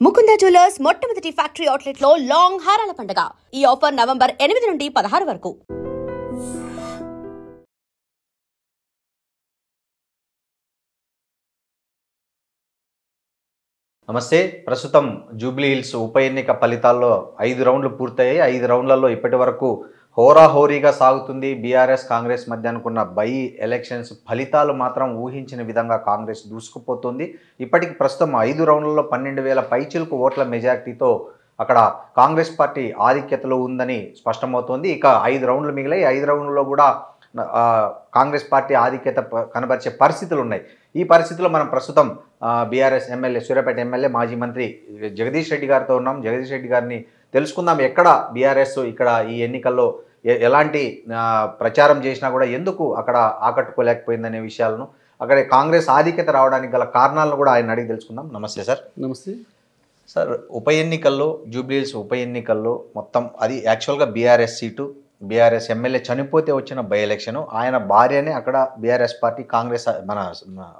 Mukunda jewellers మొట్టమొదటి factory outlet లో long హారాల పండుగ. ఈ ఆఫర్ నవంబర్ 8 నుండి 16 వరకు. నమస్తే. ప్రస్తుతం జూబ్లీ హిల్స్ ఉప ఎన్నిక ఫలితాల్లో 5 రౌండ్లు పూర్తయ్యాయి. 5 రౌండ్లలో ఇప్పటి వరకు హోరాహోరీగా సాగుతుంది బీఆర్ఎస్ కాంగ్రెస్ మధ్య అనుకున్న బై ఎలక్షన్స్ ఫలితాలు మాత్రం ఊహించిన విధంగా కాంగ్రెస్ దూసుకుపోతుంది. ఇప్పటికి ప్రస్తుతం 5 రౌండ్లలో 12,000 పైచిలకు ఓట్ల మెజార్టీతో అక్కడ కాంగ్రెస్ పార్టీ ఆధిక్యతలో ఉందని స్పష్టమవుతోంది. ఇక 5 రౌండ్లు మిగిలాయి. 5 రౌండ్లలో కూడా కాంగ్రెస్ పార్టీ ఆధిక్యత కనబరిచే పరిస్థితులు ఉన్నాయి. ఈ పరిస్థితుల్లో మనం ప్రస్తుతం బీఆర్ఎస్ ఎమ్మెల్యే, సూర్యాపేట ఎమ్మెల్యే, మాజీ మంత్రి జగదీష్ రెడ్డి గారితో ఉన్నాం. జగదీష్ రెడ్డి గారిని తెలుసుకుందాం, ఎక్కడ బీఆర్ఎస్ ఇక్కడ ఈ ఎన్నికల్లో ఎలాంటి ప్రచారం చేసినా కూడా ఎందుకు అక్కడ ఆకట్టుకోలేకపోయిందనే విషయాలను, అక్కడ కాంగ్రెస్ ఆధిక్యత రావడానికి గల కారణాలను కూడా ఆయన అడిగి తెలుసుకుందాం. నమస్తే సార్. నమస్తే సార్. ఉప ఎన్నికల్లో, జూబ్లీ హిల్స్ ఉప ఎన్నికల్లో మొత్తం అది యాక్చువల్గా బీఆర్ఎస్ సీటు, బీఆర్ఎస్ ఎమ్మెల్యే చనిపోతే వచ్చిన బై ఎలక్షను. ఆయన భార్యనే అక్కడ బీఆర్ఎస్ పార్టీ కాంగ్రెస్ మన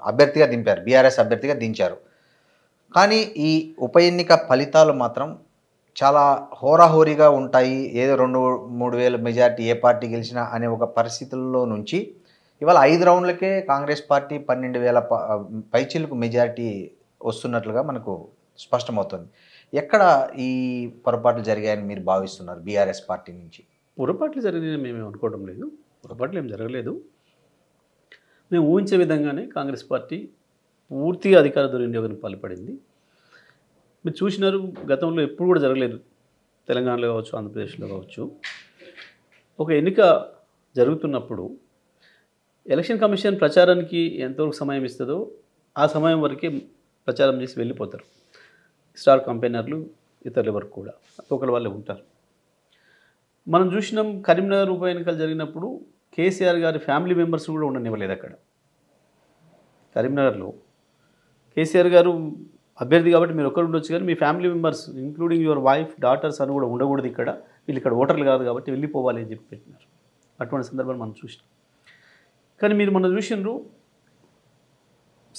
అభ్యర్థిగా దింపారు, బీఆర్ఎస్ అభ్యర్థిగా దించారు. కానీ ఈ ఉప ఎన్నిక ఫలితాలు మాత్రం చాలా హోరాహోరీగా ఉంటాయి. ఏదో 2-3 వేల మెజార్టీ ఏ పార్టీ గెలిచినా అనే ఒక పరిస్థితుల్లో నుంచి ఇవాళ 5 రౌండ్లకే కాంగ్రెస్ పార్టీ 12,000 పైచిలకు మెజార్టీ వస్తున్నట్లుగా మనకు స్పష్టమవుతుంది. ఎక్కడ ఈ పొరపాట్లు జరిగాయని మీరు భావిస్తున్నారు బీఆర్ఎస్ పార్టీ నుంచి? పొరపాట్లు జరిగినాయని మేము అనుకోవడం లేదు. పొరపాట్లు ఏం జరగలేదు. మేము ఊహించే విధంగానే కాంగ్రెస్ పార్టీ పూర్తిగా అధికార దుర్వినియోగానికి పాల్పడింది. మీరు చూసినారు, గతంలో ఎప్పుడు కూడా జరగలేదు. తెలంగాణలో కావచ్చు, ఆంధ్రప్రదేశ్లో కావచ్చు, ఒక ఎన్నిక జరుగుతున్నప్పుడు ఎలక్షన్ కమిషన్ ప్రచారానికి ఎంతవరకు సమయం ఇస్తుందో ఆ సమయం వరకే ప్రచారం చేసి వెళ్ళిపోతారు. స్టార్ కంపెయినర్లు, ఇతరుల వరకు కూడా ఒకరి వాళ్ళే ఉంటారు. మనం చూసినాం, కరీంనగర్ ఉప ఎన్నికలు జరిగినప్పుడు కేసీఆర్ గారి ఫ్యామిలీ మెంబర్స్ కూడా ఉండనివ్వలేదు. అక్కడ కరీంనగర్లో కేసీఆర్ గారు అభ్యర్థి కాబట్టి మీరు ఒక్కరు ఉండొచ్చు, కానీ మీ family members including your wife, daughters అని కూడా ఉండకూడదు. ఇక్కడ వీళ్ళు ఇక్కడ ఓటర్లు కాదు కాబట్టి వెళ్ళిపోవాలి అని చెప్పి పెట్టినారు. అటువంటి సందర్భాలు మనం చూసినాం. కానీ మీరు మొన్న చూసినారు,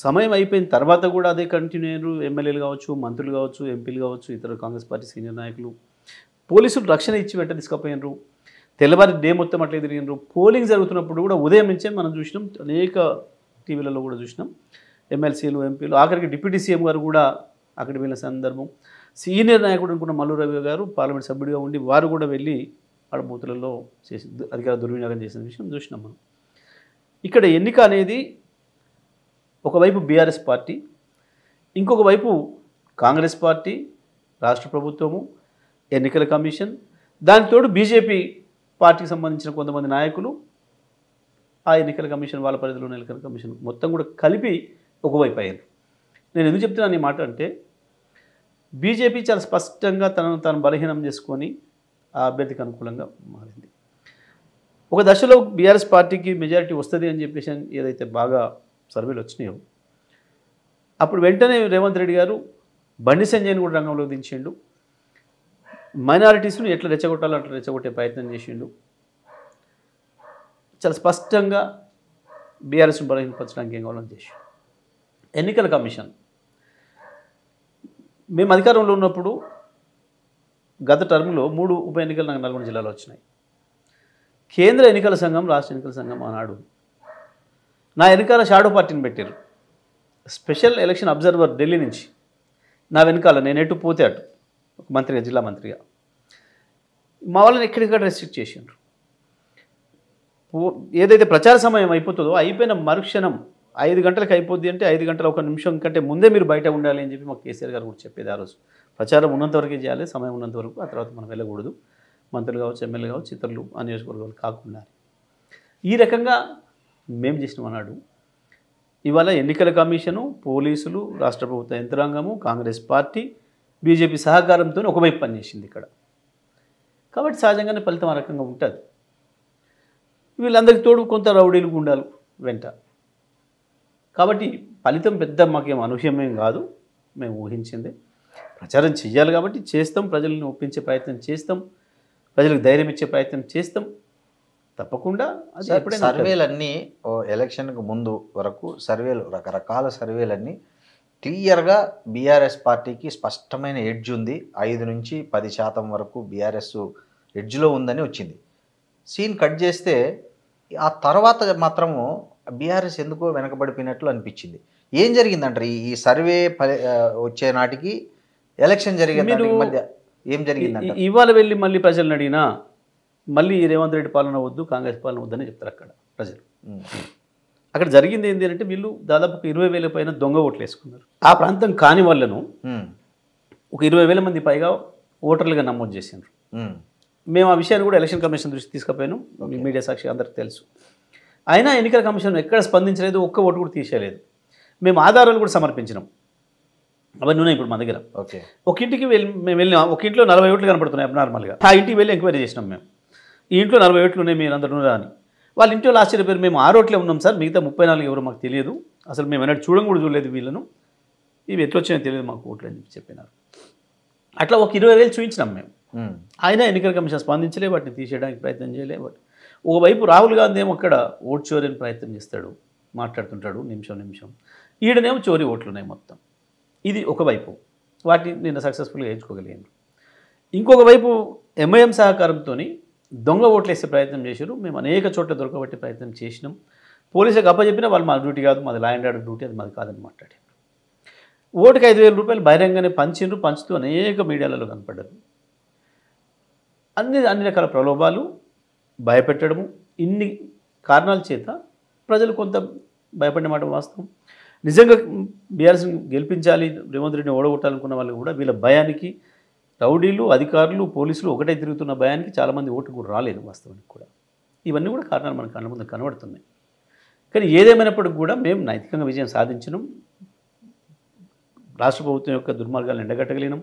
సమయం అయిపోయిన తర్వాత కూడా అదే కంటిన్యూ అయ్యారు. ఎమ్మెల్యేలు కావచ్చు, మంత్రులు కావచ్చు, ఎంపీలు కావచ్చు, ఇతర కాంగ్రెస్ పార్టీ సీనియర్ నాయకులు, పోలీసులు రక్షణ ఇచ్చి వెంట తీసుకుపోయినారు. తెల్లవారి డే మొత్తం అట్లే తిరిగినారు. పోలింగ్ జరుగుతున్నప్పుడు కూడా ఉదయం నుంచే మనం చూసినాం, అనేక టీవీలలో కూడా చూసినాం. ఎమ్మెల్సీలు, ఎంపీలు, ఆఖరికి డిప్యూటీ సీఎం గారు కూడా అక్కడికి వెళ్ళిన సందర్భం. సీనియర్ నాయకుడు అనుకున్న మల్లు రవి గారు పార్లమెంట్ సభ్యుడిగా ఉండి వారు కూడా వెళ్ళి ఆడ బూతులలో చేసి అధికార దుర్వినియోగం చేసిన విషయం చూసినాం మనం. ఇక్కడ ఎన్నిక అనేది ఒకవైపు బీఆర్ఎస్ పార్టీ, ఇంకొక వైపు కాంగ్రెస్ పార్టీ, రాష్ట్ర ప్రభుత్వము, ఎన్నికల కమిషన్, దానితోడు బీజేపీ పార్టీకి సంబంధించిన కొంతమంది నాయకులు, ఆ ఎన్నికల కమిషన్, వాళ్ళ పరిధిలో ఉన్న ఎన్నికల కమిషన్ మొత్తం కూడా కలిపి ఒకవైపు అయ్యారు. నేను ఎందుకు చెప్తున్నాను ఈ మాట అంటే, బీజేపీ చాలా స్పష్టంగా తనను తాను బలహీనం చేసుకొని ఆ అభ్యర్థికి అనుకూలంగా మారింది. ఒక దశలో బీఆర్ఎస్ పార్టీకి మెజారిటీ వస్తుంది అని చెప్పేసి ఏదైతే బాగా సర్వేలు వచ్చినాయో, అప్పుడు వెంటనే రేవంత్ రెడ్డి గారు బండి సంజయ్ని కూడా రంగంలోకి దించిండు. మైనారిటీస్ను ఎట్లా రెచ్చగొట్టాలో అట్లా రెచ్చగొట్టే ప్రయత్నం చేసిండు. చాలా స్పష్టంగా బీఆర్ఎస్ను బలహీనపరచడానికి ఏం కావాలని చేసి. ఎన్నికల కమిషన్, మేము అధికారంలో ఉన్నప్పుడు గత టర్మ్లో 3 ఉప ఎన్నికలు నాకు నల్గొండ జిల్లాలో వచ్చినాయి. కేంద్ర ఎన్నికల సంఘం, రాష్ట్ర ఎన్నికల సంఘం ఆనాడు నా వెనకాల షాడో పార్టీని పెట్టారు. స్పెషల్ ఎలక్షన్ అబ్జర్వర్ ఢిల్లీ నుంచి నా వెనకాల, నేను ఎటు పోతే అటు, మంత్రిగా, జిల్లా మంత్రిగా, మా వాళ్ళని ఎక్కడిక్కడ రెస్ట్రిక్ట్ చేసిండ్రు. ఏదైతే ప్రచార సమయం అయిపోతుందో అయిపోయిన మరుక్షణం 5 గంటలకు అయిపోద్ది అంటే 5 గంటల 1 నిమిషం కంటే ముందే మీరు బయట ఉండాలి అని చెప్పి మాకు కేసీఆర్ గారు కూడా చెప్పేది. ఆ రోజు ప్రచారం ఉన్నంతవరకే చేయాలి, సమయం ఉన్నంత వరకు, ఆ తర్వాత మనం వెళ్ళకూడదు. మంత్రులు కావచ్చు, ఎమ్మెల్యే కావచ్చు, ఇతరులు ఆ నియోజకవర్గాలు కాకుండా. ఈ రకంగా మేము చేసినాం అన్నాడు. ఇవాళ ఎన్నికల కమిషను, పోలీసులు, రాష్ట్ర ప్రభుత్వ యంత్రాంగము, కాంగ్రెస్ పార్టీ, బీజేపీ సహకారంతో ఒకవైపు పనిచేసింది ఇక్కడ. కాబట్టి సహజంగానే ఫలితం ఆ రకంగా ఉంటుంది. వీళ్ళందరికీ తోడు కొంత రౌడీలు, గుండాలు వెంట. కాబట్టి ఫలితం పెద్ద మాకేం అనూహ్యమేం కాదు, మేము ఊహించిందే. ప్రచారం చేయాలి కాబట్టి చేస్తాం, ప్రజలను ఒప్పించే ప్రయత్నం చేస్తాం, ప్రజలకు ధైర్యం ఇచ్చే ప్రయత్నం చేస్తాం. తప్పకుండా అది సర్వేలన్నీ ఎలక్షన్కు ముందు వరకు సర్వేలు, రకరకాల సర్వేలన్నీ క్లియర్గా బీఆర్ఎస్ పార్టీకి స్పష్టమైన ఎడ్జ్ ఉంది, 5 నుంచి 10% వరకు బీఆర్ఎస్ ఎడ్జ్లో ఉందని వచ్చింది. సీన్ కట్ చేస్తే ఆ తర్వాత మాత్రము బీఆర్ఎస్ ఎందుకో వెనకబడిపోయినట్లు అనిపించింది. ఏం జరిగిందంటారు ఈ సర్వే వచ్చే నాటికి, ఎలక్షన్ జరిగే నాటికి మధ్య ఏం జరిగిందంటారు? ఇవాళ వెళ్ళి మళ్ళీ ప్రజలను అడిగినా మళ్ళీ రేవంత్ రెడ్డి పాలన వద్దు, కాంగ్రెస్ పాలన వద్దని చెప్తారు అక్కడ ప్రజలు. అక్కడ జరిగింది ఏంటి అంటే వీళ్ళు దాదాపు 20,000 పైన దొంగ ఓట్లు వేసుకున్నారు. ఆ ప్రాంతం కాని వాళ్ళను ఒక 20,000 మంది పైగా ఓటర్లుగా నమోదు చేసినారు. మేము ఆ విషయాన్ని కూడా ఎలక్షన్ కమిషన్ దృష్టి తీసుకుపోయాను, మీడియా సాక్షి అందరికి తెలుసు. అయినా ఎన్నికల కమిషన్ ఎక్కడ స్పందించలేదు, ఒక్క ఓటు కూడా తీసేయలేదు. మేము ఆధారాలు కూడా సమర్పించినాం, అవన్నీ ఉన్నాయి ఇప్పుడు మా దగ్గర. ఓకే, ఒక ఇంటికి మేము వెళ్ళినా, ఒక ఇంట్లో 40 ఓట్లు కనపడుతున్నాయి అబ్నార్మల్గా. ఆ ఇంటికి వెళ్ళి ఎంక్వైరీ చేసినాం మేము, ఈ ఇంట్లో 40 ఓట్లు ఉన్నాయి మీరు అందరూ అని. వాళ్ళ ఇంట్లో ఆశ్చర్యపోయారు, మేము 6 ఓట్లే ఉన్నాం సార్, మిగతా 34 ఎవరు మాకు తెలియదు, అసలు మేము అన్నట్టు కూడా చూడలేదు వీళ్ళను, ఇవి ఎట్లా వచ్చినాయో తెలియదు మాకు ఓట్లు అని చెప్పినారు. అట్లా ఒక 20,000 చూపించినాం మేము. ఆయన ఎన్నికల కమిషన్ స్పందించలే, వాటిని తీసేయడానికి ప్రయత్నం చేయలే. ఒకవైపు రాహుల్ గాంధీ ఏమో అక్కడ ఓటు చోరీ ప్రయత్నం చేస్తాడు, మాట్లాడుతుంటాడు నిమిషం. ఈడనేమో చోరీ ఓట్లు ఉన్నాయి మొత్తం. ఇది ఒకవైపు, వాటిని నిన్న సక్సెస్ఫుల్గా వేయించుకోగలిగాను. ఇంకొక వైపు ఎంఐఎం సహకారంతో దొంగ ఓట్లు వేసే ప్రయత్నం చేశారు. మేము అనేక చోట్ల దొరకబట్టే ప్రయత్నం చేసినాం. పోలీసులకు అప్పచెప్పినా వాళ్ళు మా డ్యూటీ కాదు, మాది లా అండ్ ఆర్డర్ డ్యూటీ, అది మాది కాదని మాట్లాడారు. ఓటుకి 5,000 రూపాయలు బహిరంగానే పంచుతూ అనేక మీడియాలలో కనపడ్డారు. అన్ని రకాల ప్రలోభాలు, భయపెట్టడము, ఇన్ని కారణాల చేత ప్రజలు కొంత భయపడిన మాట వాస్తవం. నిజంగా బీఆర్ఎస్ని గెలిపించాలి, రేవంత్ రెడ్డిని ఓడగొట్టాలనుకున్న వాళ్ళు కూడా వీళ్ళ భయానికి, రౌడీలు, అధికారులు, పోలీసులు ఒకటే తిరుగుతున్న భయానికి చాలామంది ఓటు కూడా రాలేదు వాస్తవానికి కూడా. ఇవన్నీ కూడా కారణాలు మన కళ్ళ ముందు కనబడుతున్నాయి. కానీ ఏదేమైనప్పటికీ కూడా మేము నైతికంగా విజయం సాధించినాం. రాష్ట్ర ప్రభుత్వం యొక్క దుర్మార్గాలను ఎండగట్టగలిగినాం.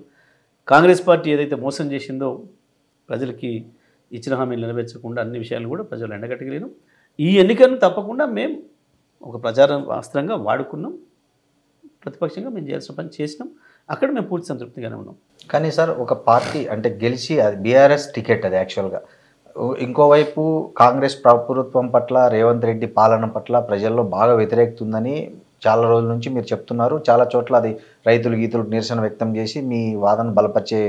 కాంగ్రెస్ పార్టీ ఏదైతే మోసం చేసిందో, ప్రజలకి ఇచ్చిన హామీలు నెరవేర్చకుండా అన్ని విషయాలు కూడా ప్రజలు ఎండగట్టగలిగినాం. ఈ ఎన్నికలను తప్పకుండా మేము ఒక ప్రచార అస్త్రంగా వాడుకున్నాం. ప్రతిపక్షంగా మేము చేయాల్సిన పని చేసినాం. అక్కడ మేము పూర్తి సంతృప్తిగానే ఉన్నాం. కానీ సార్, ఒక పార్టీ అంటే గెలిచి, అది బీఆర్ఎస్ టికెట్ అది యాక్చువల్గా, ఇంకోవైపు కాంగ్రెస్ ప్రభుత్వం పట్ల, రేవంత్ రెడ్డి పాలన పట్ల ప్రజల్లో బాగా వ్యతిరేకత ఉందని చాలా రోజుల నుంచి మీరు చెప్తున్నారు. చాలా చోట్ల అది రైతులు నిరసన వ్యక్తం చేసి మీ వాదన బలపరిచే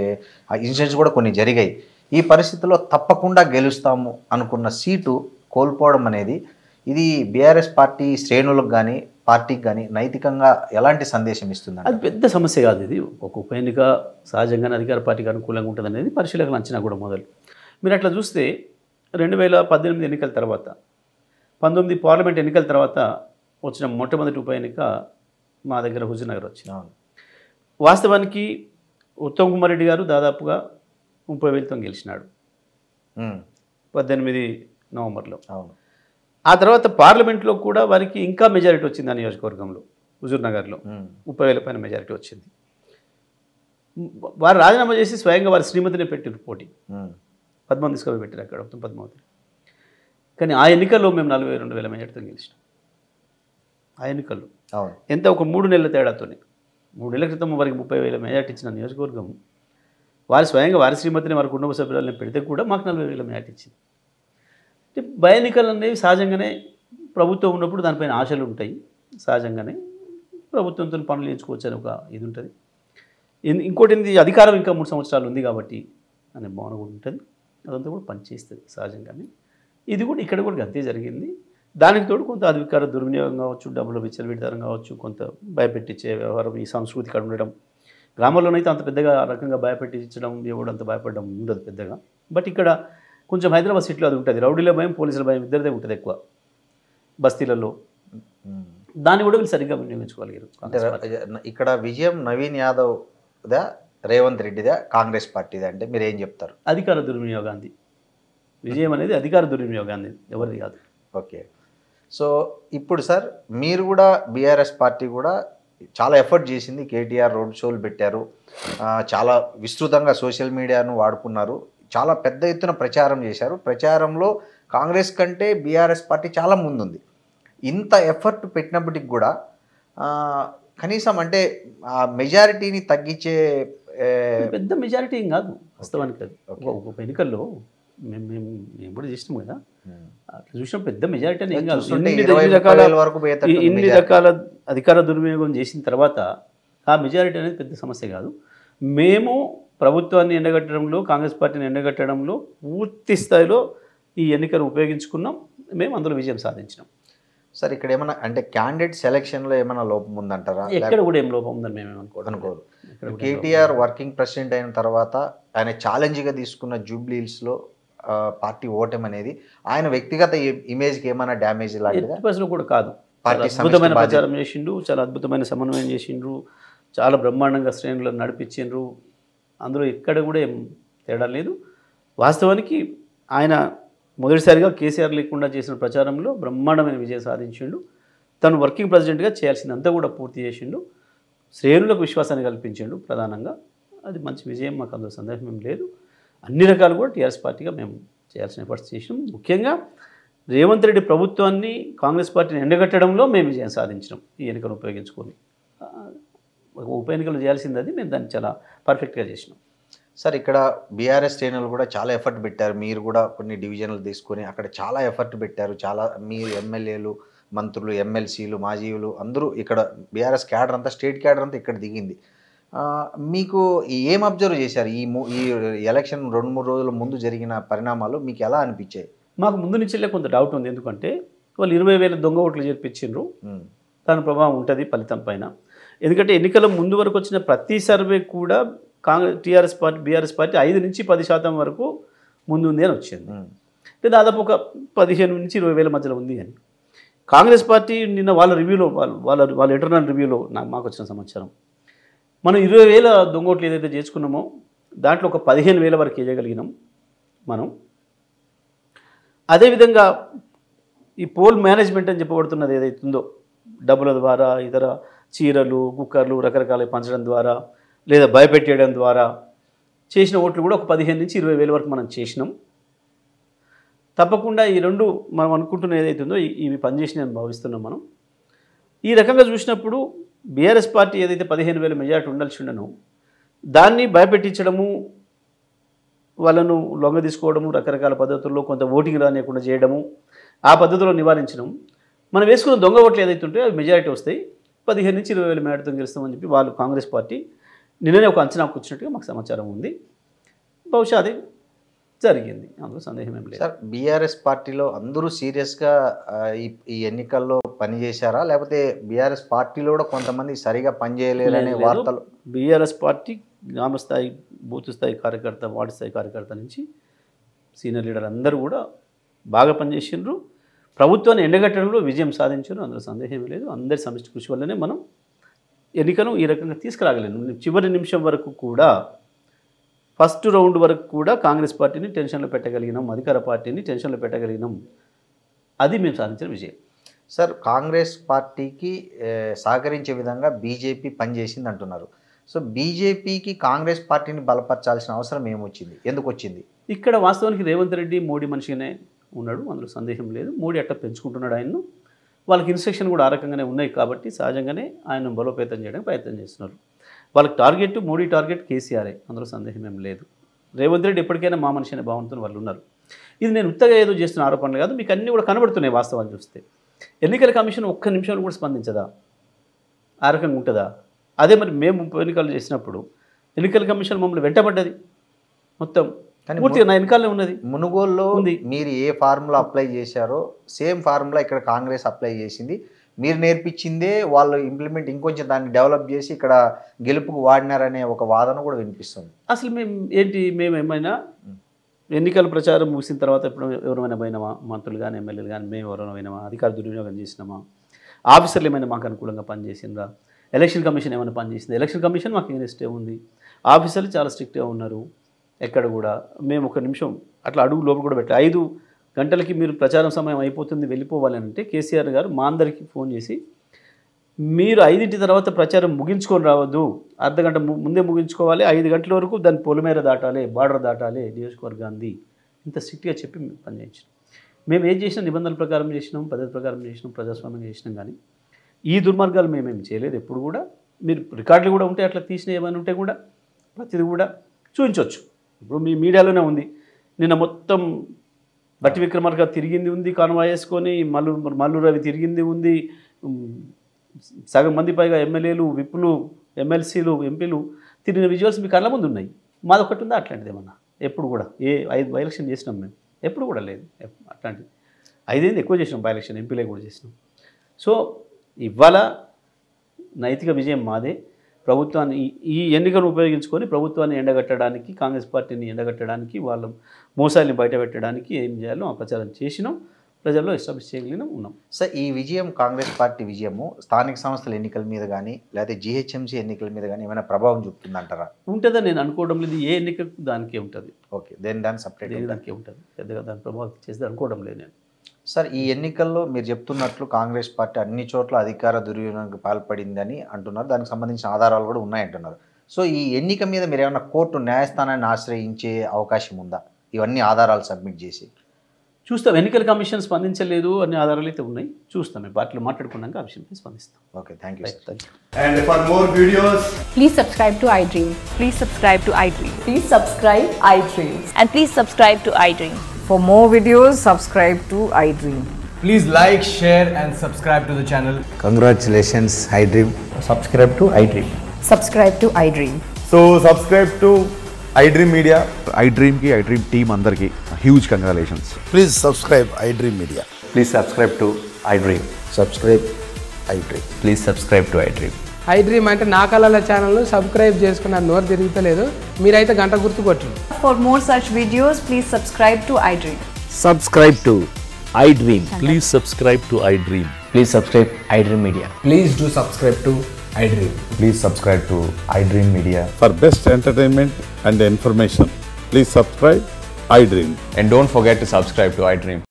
ఇన్సిడెంట్స్ కూడా కొన్ని జరిగాయి. ఈ పరిస్థితుల్లో తప్పకుండా గెలుస్తాము అనుకున్న సీటు కోల్పోవడం అనేది, ఇది బీఆర్ఎస్ పార్టీ శ్రేణులకు కానీ పార్టీకి కానీ నైతికంగా ఎలాంటి సందేశం ఇస్తుంది? అది పెద్ద సమస్య కాదు. ఇది ఒక ఉప ఎన్నిక సహజంగానే అధికార పార్టీకి అనుకూలంగా ఉంటుంది అనేది పరిశీలకుల అంచనా కూడా మొదలు. మీరు అట్లా చూస్తే 2018 ఎన్నికల తర్వాత, 19 పార్లమెంట్ ఎన్నికల తర్వాత వచ్చిన మొట్టమొదటి ఉప ఎన్నిక మా దగ్గర హుజూర్నగర్ వచ్చింది. వాస్తవానికి ఉత్తమ్ కుమార్ రెడ్డి గారు దాదాపుగా 30,000తో గెలిచినాడు 18 నవంబర్లో. అవును. ఆ తర్వాత పార్లమెంట్లో కూడా వారికి ఇంకా మెజారిటీ వచ్చింది. ఆ నియోజకవర్గంలో హుజూర్నగర్లో 30,000 పైన మెజారిటీ వచ్చింది. వారు రాజీనామా చేసి స్వయంగా వారి శ్రీమతినే పెట్టారు పోటీ. పద్మావతి తీసుకొని పెట్టారు అక్కడ, ఉత్తమ్ పద్మావతి. కానీ ఆ ఎన్నికల్లో మేము 42,000 మెజారిటీతో గెలిచినాం. ఆ ఎన్నికల్లో ఎంత, ఒక 3 నెలల తేడాతోనే. 3 నెలల క్రితం వారికి 30,000 మెజారిటీ ఇచ్చిన నియోజకవర్గం, వారి స్వయంగా వారి శ్రీమతిని, వారి కుటుంబ సభ్యులను పెడితే కూడా మాకు 40,000 మెజారిటీ ఇచ్చింది. భయ ఎన్నికలు అనేవి సహజంగానే ప్రభుత్వం ఉన్నప్పుడు దానిపైన ఆశలు ఉంటాయి. సహజంగానే ప్రభుత్వంతో పనులు ఎంచుకోవచ్చు అని ఒక ఇది ఉంటుంది. ఇంకోటి ఏంటి, అధికారం ఇంకా 3 సంవత్సరాలు ఉంది కాబట్టి అనే భావన కూడా ఉంటుంది. అదంతా కూడా పనిచేస్తుంది సహజంగానే. ఇది కూడా ఇక్కడ కూడా అంతే జరిగింది. దానికి తోడు కొంత అధికార దుర్వినియోగం కావచ్చు, డబ్బులు విచ్చలవిడితనం కావచ్చు, కొంత భయపెట్టించే వ్యవహారం, ఈ సంస్కృతి ఇక్కడ ఉండడం. గ్రామాల్లోనైతే అంత పెద్దగా ఆ రకంగా భయపెట్టించడం, ఎవడు అంత భయపడడం ఉండదు పెద్దగా. బట్ ఇక్కడ కొంచెం హైదరాబాద్ సిటీలో అది ఉంటుంది. రౌడీల భయం, పోలీసుల భయం ఇద్దరిదే ఉంటుంది ఎక్కువ బస్తీలలో. దాన్ని కూడా వీళ్ళు సరిగ్గా వినియోగించుకోగలిగారు. ఇక్కడ విజయం నవీన్ యాదవ్దా, రేవంత్ రెడ్డిదా, కాంగ్రెస్ పార్టీదా అంటే మీరు ఏం చెప్తారు? అధికార దుర్వినియోగాంది. విజయం అనేది అధికార దుర్వినియోగాంది, ఎవరిది కాదు. ఓకే. సో ఇప్పుడు సార్, మీరు కూడా బీఆర్ఎస్ పార్టీ కూడా చాలా ఎఫర్ట్ చేసింది. కేటీఆర్ రోడ్ షోలు పెట్టారు, చాలా విస్తృతంగా సోషల్ మీడియాను వాడుకున్నారు, చాలా పెద్ద ఎత్తున ప్రచారం చేశారు. ప్రచారంలో కాంగ్రెస్ కంటే బీఆర్ఎస్ పార్టీ చాలా ముందుంది. ఇంత ఎఫర్ట్ పెట్టినప్పటికి కూడా కనీసం అంటే ఆ మెజారిటీని తగ్గించే పెద్ద మెజారిటీ ఏం కాదు వాస్తవానికి. అది ఒక ఎన్నికల్లో మేము కూడా చేసినాం కదా, అట్లా చూసినా పెద్ద మెజారిటీ అని ఏం కాదు. ఇన్ని రకాల అధికార దుర్వినియోగం చేసిన తర్వాత ఆ మెజారిటీ అనేది పెద్ద సమస్య కాదు. మేము ప్రభుత్వాన్ని ఎండగట్టడంలో, కాంగ్రెస్ పార్టీని ఎండగట్టడంలో పూర్తి స్థాయిలో ఈ ఎన్నికను ఉపయోగించుకున్నాం. మేము అందులో విజయం సాధించినాం. సార్ ఇక్కడ ఏమైనా అంటే క్యాండిడేట్ సెలక్షన్లో ఏమైనా లోపం ఉందంటారా? ఎక్కడ కూడా ఏం లోపం ఉందని మేము అనుకోరు. కేటీఆర్ వర్కింగ్ ప్రెసిడెంట్ అయిన తర్వాత ఆయన ఛాలెంజ్గా తీసుకున్న జూబ్లీ హిల్స్లో పార్టీ ఓటమి అనేది ఆయన వ్యక్తిగత ఇమేజ్కి ఏమైనా డ్యామేజ్ లాంటిది కూడా కాదు. అద్భుతమైన ప్రచారం చేసిండు, చాలా అద్భుతమైన సమన్వయం చేసిండ్రు, చాలా బ్రహ్మాండంగా శ్రేణులను నడిపించిండ్రు. అందులో ఎక్కడ కూడా ఏం తేడా లేదు. వాస్తవానికి ఆయన మొదటిసారిగా కేసీఆర్ లేకుండా చేసిన ప్రచారంలో బ్రహ్మాండమైన విజయం సాధించిండు. తను వర్కింగ్ ప్రెసిడెంట్గా చేయాల్సిందంతా కూడా పూర్తి చేసిండు. శ్రేణులకు విశ్వాసాన్ని కల్పించిండు ప్రధానంగా. అది మంచి విజయం, మాకు అందులో సందేహం ఏం లేదు. అన్ని రకాలు కూడా టీఆర్ఎస్ పార్టీగా మేము చేయాల్సిన ఎఫర్ట్స్ చేసినాం. ముఖ్యంగా రేవంత్ రెడ్డి ప్రభుత్వాన్ని, కాంగ్రెస్ పార్టీని ఎండగట్టడంలో మేము విజయం సాధించినాం. ఈ ఎన్నికను ఉపయోగించుకొని ఉప ఎన్నికలు చేయాల్సింది అది, మేము దాన్ని చాలా పర్ఫెక్ట్గా చేసినాం. సార్ ఇక్కడ బీఆర్ఎస్ శ్రేణులు కూడా చాలా ఎఫర్ట్ పెట్టారు. మీరు కూడా కొన్ని డివిజన్లు తీసుకొని అక్కడ చాలా ఎఫర్ట్ పెట్టారు. చాలా మీ ఎమ్మెల్యేలు, మంత్రులు, ఎమ్మెల్సీలు, మాజీలు అందరూ ఇక్కడ బీఆర్ఎస్ క్యాడర్ అంతా, స్టేట్ క్యాడర్ అంతా ఇక్కడ దిగింది. మీకు ఏం అబ్జర్వ్ చేశారు? ఈ ఎలక్షన్ 2-3 రోజుల ముందు జరిగిన పరిణామాలు మీకు ఎలా అనిపించాయి? మాకు ముందు నుంచెల్లే కొంత డౌట్ ఉంది. ఎందుకంటే వాళ్ళు 20,000 దొంగ ఓట్లు చేర్పించిండ్రు. దాని ప్రభావం ఉంటుంది ఫలితం పైన. ఎందుకంటే ఎన్నికల ముందు వరకు వచ్చిన ప్రతి సర్వే కూడా టీఆర్ఎస్ పార్టీ, బీఆర్ఎస్ పార్టీ 5-10% వరకు ముందు ఉంది అని వచ్చింది. అంటే దాదాపు ఒక 15,000 నుంచి 20,000 మధ్యలో ఉంది అని. కాంగ్రెస్ పార్టీ నిన్న వాళ్ళ రివ్యూలో, వాళ్ళ ఇంటర్నల్ రివ్యూలో మాకు వచ్చిన సమాచారం, మనం 20,000 దొంగ ఓట్లు ఏదైతే చేసుకున్నామో దాంట్లో ఒక 15,000 వరకు వేయగలిగినాం మనం. అదేవిధంగా ఈ పోల్ మేనేజ్మెంట్ అని చెప్పబడుతున్నది ఏదైతుందో, డబ్బుల ద్వారా, ఇతర చీరలు, కుక్కర్లు రకరకాల పంచడం ద్వారా, లేదా భయపెట్టేయడం ద్వారా చేసిన ఓట్లు కూడా ఒక 15,000 నుంచి 20,000 వరకు మనం చేసినాం. తప్పకుండా ఈ రెండు మనం అనుకుంటున్న ఏదైతుందో ఇవి పనిచేసినాయని భావిస్తున్నాం మనం. ఈ రకంగా చూసినప్పుడు బీఆర్ఎస్ పార్టీ ఏదైతే 15,000 మెజార్టీ ఉండాల్సి ఉండనో దాన్ని భయపెట్టించడము, వాళ్ళను లొంగ తీసుకోవడము, రకరకాల పద్ధతుల్లో కొంత ఓటింగ్ రానియకుండా చేయడము, ఆ పద్ధతిలో నివారించడం. మనం వేసుకున్న దొంగ ఓట్లు ఏదైతే ఉంటాయో అవి మెజారిటీ వస్తాయి. 15,000 నుంచి 20,000 మేడతో గెలుస్తామని చెప్పి వాళ్ళు కాంగ్రెస్ పార్టీ నిన్ననే ఒక అంచనాకు వచ్చినట్టుగా మాకు సమాచారం ఉంది. బహుశా అది జరిగింది, అందులో సందేహం ఏం లేదు. సార్ బీఆర్ఎస్ పార్టీలో అందరూ సీరియస్గా ఈ ఎన్నికల్లో పనిచేశారా, లేకపోతే బీఆర్ఎస్ పార్టీలో కూడా కొంతమంది సరిగా పనిచేయలేరనే వార్తలు? బీఆర్ఎస్ పార్టీ గ్రామ స్థాయి, బూత్ స్థాయి కార్యకర్త, వార్డు స్థాయి కార్యకర్త నుంచి సీనియర్ లీడర్ అందరూ కూడా బాగా పనిచేసిండ్రు. ప్రభుత్వాన్ని ఎండగట్టడంలో విజయం సాధించారు, అందులో సందేహం లేదు. అందరి సమిష్టి కృషి వల్లనే మనం ఎన్నికను ఈ రకంగా తీసుకురాగలేను. చివరి నిమిషం వరకు కూడా, ఫస్ట్ రౌండ్ వరకు కూడా కాంగ్రెస్ పార్టీని టెన్షన్లో పెట్టగలిగినాం, అధికార పార్టీని టెన్షన్లో పెట్టగలిగినాం. అది మేము సాధించిన విజయం. సార్ కాంగ్రెస్ పార్టీకి సహకరించే విధంగా బీజేపీ పనిచేసింది అంటున్నారు. సో బీజేపీకి కాంగ్రెస్ పార్టీని బలపరచాల్సిన అవసరం ఏమొచ్చింది, ఎందుకు వచ్చింది? ఇక్కడ వాస్తవానికి రేవంత్ రెడ్డి మోడీ మనిషిగానే ఉన్నాడు, అందులో సందేహం లేదు. మోడీ అట్లా పెంచుకుంటున్నాడు ఆయన్ను. వాళ్ళకి ఇన్స్ట్రక్షన్ కూడా ఆ రకంగానే ఉన్నాయి కాబట్టి సహజంగానే ఆయన బలోపేతం చేయడానికి ప్రయత్నం చేస్తున్నారు. వాళ్ళకి టార్గెట్, మోడీ టార్గెట్ కేసీఆర్ఏ, అందులో సందేహం ఏం లేదు. రేవంత్ రెడ్డి ఎప్పటికైనా మా మనిషి అనే భావనతో వాళ్ళు ఉన్నారు. ఇది నేను ఉత్తగా ఏదో చేస్తున్న ఆరోపణలు కాదు, మీకు అన్నీ కూడా కనబడుతున్నాయి వాస్తవాలు చూస్తే. ఎన్నికల కమిషన్ ఒక్క నిమిషంలో కూడా స్పందించదా? ఆ రకంగా ఉంటుందా? అదే మరి మేము ఎన్నికలు చేసినప్పుడు ఎన్నికల కమిషన్ మమ్మల్ని వెంటబడ్డది మొత్తం, పూర్తిగా నా వెనకాలనే ఉన్నది. మునుగోలులో ఉంది. మీరు ఏ ఫార్ములా అప్లై చేశారో సేమ్ ఫార్ములా ఇక్కడ కాంగ్రెస్ అప్లై చేసింది. మీరు నేర్పించిందే వాళ్ళు ఇంప్లిమెంట్, ఇంకొంచెం దాన్ని డెవలప్ చేసి ఇక్కడ గెలుపుకు వాడినారనే ఒక వాదన కూడా వినిపిస్తుంది. అసలు మేము ఏమైనా ఎన్నికల ప్రచారం ముగిసిన తర్వాత ఇప్పుడు ఎవరైనా పోయినామా? మంత్రులు కానీ, ఎమ్మెల్యేలు కానీ మేము ఎవరైనా పోయినామా? అధికార దుర్వినియోగం చేసినామా? ఆఫీసర్లు ఏమైనా మాకు అనుకూలంగా పనిచేసిందా? ఎలక్షన్ కమిషన్ ఏమైనా పనిచేసింది? ఎలక్షన్ కమిషన్ మాకు ఇన్వెస్టే ఉంది. ఆఫీసర్లు చాలా స్ట్రిక్ట్గా ఉన్నారు. ఎక్కడ కూడా మేము ఒక నిమిషం అట్లా అడుగు లోపల కూడా పెట్టాలి. 5 గంటలకి మీరు ప్రచారం సమయం అయిపోతుంది వెళ్ళిపోవాలి అంటే కేసీఆర్ గారు మా అందరికీ ఫోన్ చేసి, మీరు 5 తర్వాత ప్రచారం ముగించుకొని రావద్దు, అర్ధగంట ముందే ముగించుకోవాలి, 5 గంటల వరకు దాన్ని పొలిమేర దాటాలి, బార్డర్ దాటాలి నియోజకవర్గాన్ని, ఇంత స్ట్రిక్ట్గా చెప్పి మేము పనిచేయించాం. మేము ఏం చేసినా నిబంధనల ప్రకారం చేసినాం, పద్ధతి ప్రకారం చేసినాం, ప్రజాస్వామ్యం చేసినాం. కానీ ఈ దుర్మార్గాలు మేమేం చేయలేదు ఎప్పుడు కూడా. మీరు రికార్డులు కూడా ఉంటే అట్లా తీసిన ఏమైనా ఉంటే కూడా ప్రతిది కూడా చూపించవచ్చు. ఇప్పుడు మీ మీడియాలోనే ఉంది, నిన్న మొత్తం బట్టి విక్రమార్క తిరిగింది ఉంది, కాన్వాయ్ వేసుకొని మల్లు రవి తిరిగింది ఉంది, సగం మంది పైగా ఎమ్మెల్యేలు, విప్పులు ఎమ్మెల్సీలు ఎంపీలు తిరిగిన విజువల్స్ మీ కళ్ళ ముందు ఉన్నాయి. మాది ఒకటి ఉందా అట్లాంటిది ఏమన్నా? ఎప్పుడు కూడా 5 బై ఎలక్షన్ చేసినాం మేము, ఎప్పుడు కూడా లేదు అట్లాంటిది. 5 ఎక్కువ చేసినాం బై ఎలక్షన్, ఎంపీలే కూడా చేసినాం. సో ఇవాళ నైతిక విజయం మాదే. ప్రభుత్వాన్ని ఈ ఎన్నికను ఉపయోగించుకొని ప్రభుత్వాన్ని ఎండగట్టడానికి, కాంగ్రెస్ పార్టీని ఎండగట్టడానికి, వాళ్ళ మోసాన్ని బయటపెట్టడానికి ఏం చేయాలో ఆ ప్రచారం చేసినాం, ప్రజల్లో ఎస్టాబ్లిష్ చేయగలిగినాం ఉన్నాం. సార్ ఈ విజయం కాంగ్రెస్ పార్టీ విజయము స్థానిక సంస్థల ఎన్నికల మీద కానీ లేకపోతే జిహెచ్ఎంసీ ఎన్నికల మీద కానీ ఏమైనా ప్రభావం చూపుతుందంటారా? ఉంటుందని నేను అనుకోవడం లేదు. ఏ ఎన్నికకు దానికే ఉంటుంది. ఓకే, దాని సపరేట్ దానికే ఉంటుంది. పెద్దగా దాని ప్రభావం చేస్తే అనుకోవడం లేదు నేను. సార్ ఈ ఎన్నికల్లో మీరు చెప్తున్నట్లు కాంగ్రెస్ పార్టీ అన్ని చోట్ల అధికార దుర్వినియోగానికి పాల్పడిందని అంటున్నారు. దానికి సంబంధించిన ఆధారాలు కూడా ఉన్నాయంటున్నారు. సో ఈ ఎన్నిక మీద మీరు ఏమైనా కోర్టు న్యాయస్థానాన్ని ఆశ్రయించే అవకాశం ఉందా? ఇవన్నీ ఆధారాలు సబ్మిట్ చేసి చూస్తాం. ఎన్నికల కమిషన్ స్పందించలేదు అనే ఆధారాలు అయితే ఉన్నాయి. చూస్తాం, మేము పార్టీలో మాట్లాడుకున్నాక ఆ విషయంపై స్పందిస్తాం. Okay, thank you. Thank you. And for more videos, Please subscribe to iDream. Please subscribe to iDream. Please subscribe iDream. And please subscribe to iDream. For more videos, subscribe to iDream. please like, share and subscribe to the channel. Congratulations, iDream. Subscribe to iDream. Subscribe to iDream. So subscribe to iDream Media. iDream की iDream team अंदर की huge congratulations. Please subscribe iDream Media. Please subscribe to iDream. Subscribe iDream. Please subscribe to iDream. iDream అంటే నా కళల ఛానల్ను subscribe చేసుకున్న నోరు తిరుగుతలేదు, మీరైతే గంట గుర్తు కొట్టండి. For more such videos, please subscribe to iDream. Subscribe to iDream. Please subscribe to iDream. Please subscribe iDream Media. Please do subscribe to iDream. Please subscribe to iDream Media. For best entertainment and information, please subscribe iDream. And don't forget to subscribe to iDream.